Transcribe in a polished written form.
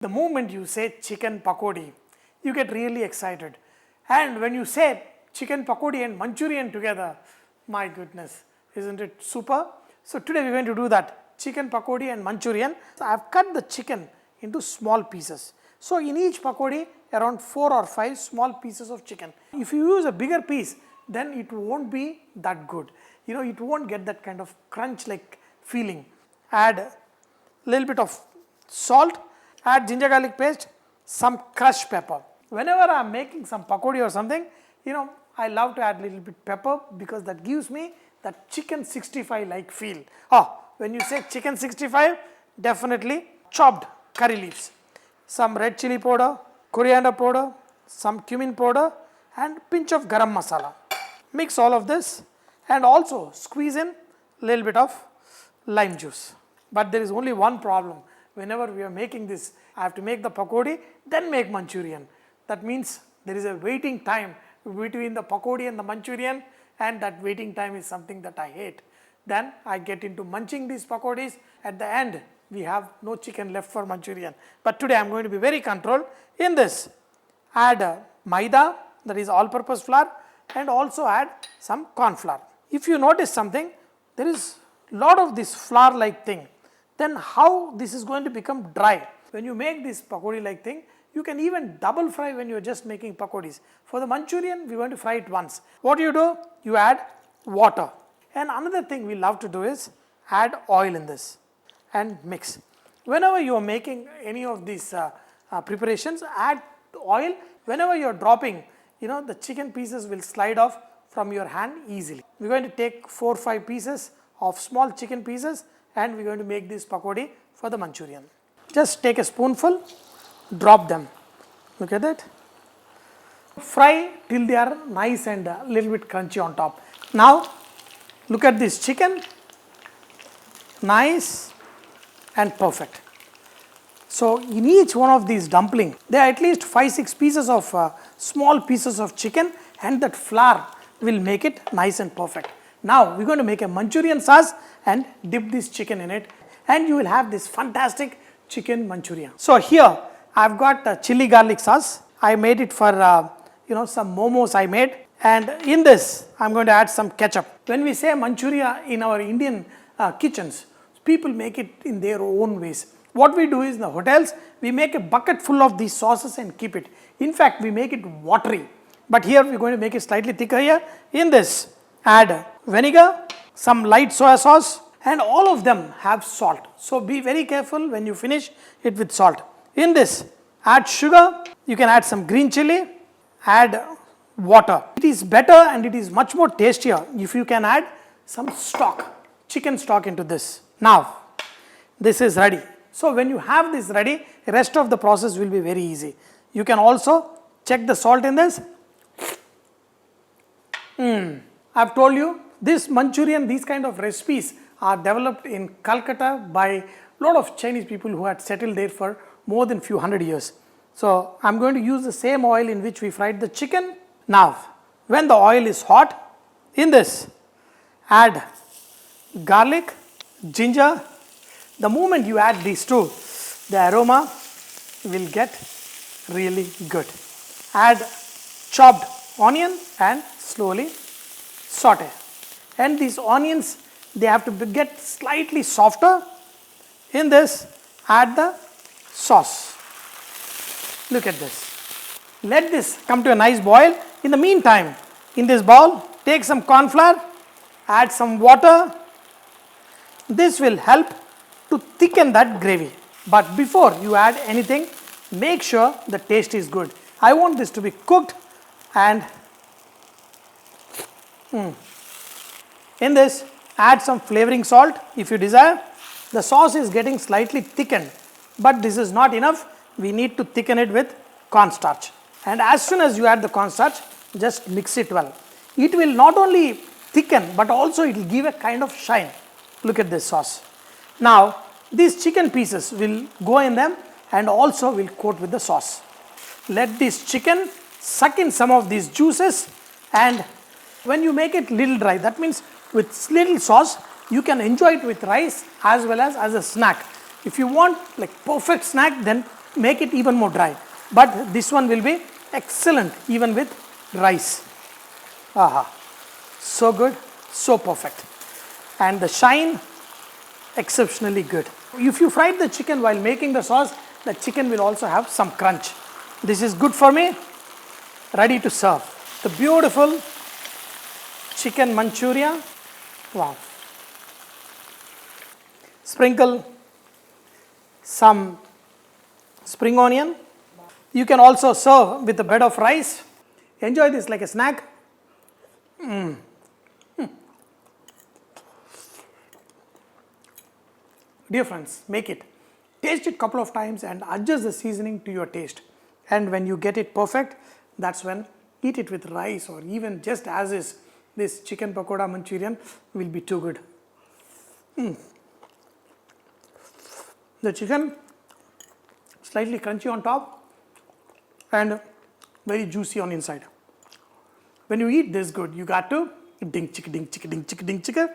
The moment you say chicken pakodi, you get really excited. And when you say chicken pakodi and Manchurian together, my goodness, isn't it super? So today we're going to do that, chicken pakodi and Manchurian. So I've cut the chicken into small pieces. So in each pakodi, around 4 or 5 small pieces of chicken. If you use a bigger piece, then it won't be that good. It won't get that kind of crunch-like feeling. Add a little bit of salt, add ginger garlic paste, some crushed pepper. Whenever I'm making some pakodi or something, I love to add a little bit pepper because that gives me that chicken 65 like feel. When you say chicken 65, definitely chopped curry leaves, some red chili powder, coriander powder, some cumin powder and pinch of garam masala. Mix all of this and also squeeze in a little bit of lime juice. But there is only one problem. Whenever we are making this, I have to make the pakodi, then make Manchurian. That means there is a waiting time between the pakodi and the Manchurian, and that waiting time is something that I hate. Then I get into munching these pakodis. At the end, we have no chicken left for Manchurian. But today I am going to be very controlled. In this, add maida, that is all-purpose flour, and also add some corn flour. If you notice something, there is a lot of this flour-like thing. Then how this is going to become dry? When you make this pakodi-like thing, you can even double fry when you are just making pakodis. For the Manchurian, we want to fry it once. What do? You add water. And another thing we love to do is add oil in this and mix. Whenever you are making any of these preparations, add oil. Whenever you are dropping, the chicken pieces will slide off from your hand easily. We are going to take 4 or 5 pieces of small chicken pieces and we are going to make this pakodi for the Manchurian. Just take a spoonful, drop them. Look at that. Fry till they are nice and a little bit crunchy on top. Now, look at this chicken. Nice and perfect. So, in each one of these dumplings, there are at least 5-6 pieces of small pieces of chicken, and that flour will make it nice and perfect. Now, we're going to make a Manchurian sauce and dip this chicken in it, and you will have this fantastic chicken Manchurian. So, here I've got chili garlic sauce. I made it for some momos I made, and in this I'm going to add some ketchup. When we say Manchuria in our Indian kitchens, people make it in their own ways. What we do is in the hotels, we make a bucket full of these sauces and keep it. In fact, we make it watery. But here we're going to make it slightly thicker here. In this, add vinegar, some light soya sauce, and all of them have salt. So be very careful when you finish it with salt. In this, add sugar. You can add some green chili, add water. It is better and it is much more tastier if you can add some stock, chicken stock into this. Now, this is ready. So when you have this ready, the rest of the process will be very easy. You can also check the salt in this. I've told you, this Manchurian, these kind of recipes are developed in Calcutta by a lot of Chinese people who had settled there for more than few hundred years. So I'm going to use the same oil in which we fried the chicken. Now, when the oil is hot, in this, add garlic, ginger. The moment you add these two, the aroma will get really good. Add chopped onion and slowly saute. And these onions, they have to get slightly softer. In this, add the sauce. Look at this. Let this come to a nice boil. In the meantime, in this bowl, take some corn flour, add some water. This will help to thicken that gravy. But before you add anything, make sure the taste is good. I want this to be cooked, and in this, add some flavoring salt if you desire. The sauce is getting slightly thickened, but this is not enough. We need to thicken it with cornstarch. And as soon as you add the cornstarch, just mix it well. It will not only thicken, but also it will give a kind of shine. Look at this sauce. Now, these chicken pieces will go in them and also will coat with the sauce. Let this chicken suck in some of these juices, and when you make it little dry, that means with little sauce, you can enjoy it with rice as well as a snack. If you want like perfect snack, then make it even more dry. But this one will be excellent even with rice. Aha. So good, so perfect. And the shine, exceptionally good. If you fried the chicken while making the sauce, the chicken will also have some crunch. This is good for me. Ready to serve. The beautiful chicken Manchurian. Wow. Sprinkle some spring onion. You can also serve with a bed of rice. Enjoy this like a snack. Dear friends, make it. Taste it a couple of times and adjust the seasoning to your taste. And when you get it perfect, that's when eat it with rice or even just as is. This chicken pakoda Manchurian will be too good. The chicken slightly crunchy on top and very juicy on inside. When you eat this good, you got to ding chicka ding chicka ding chicka ding chicka.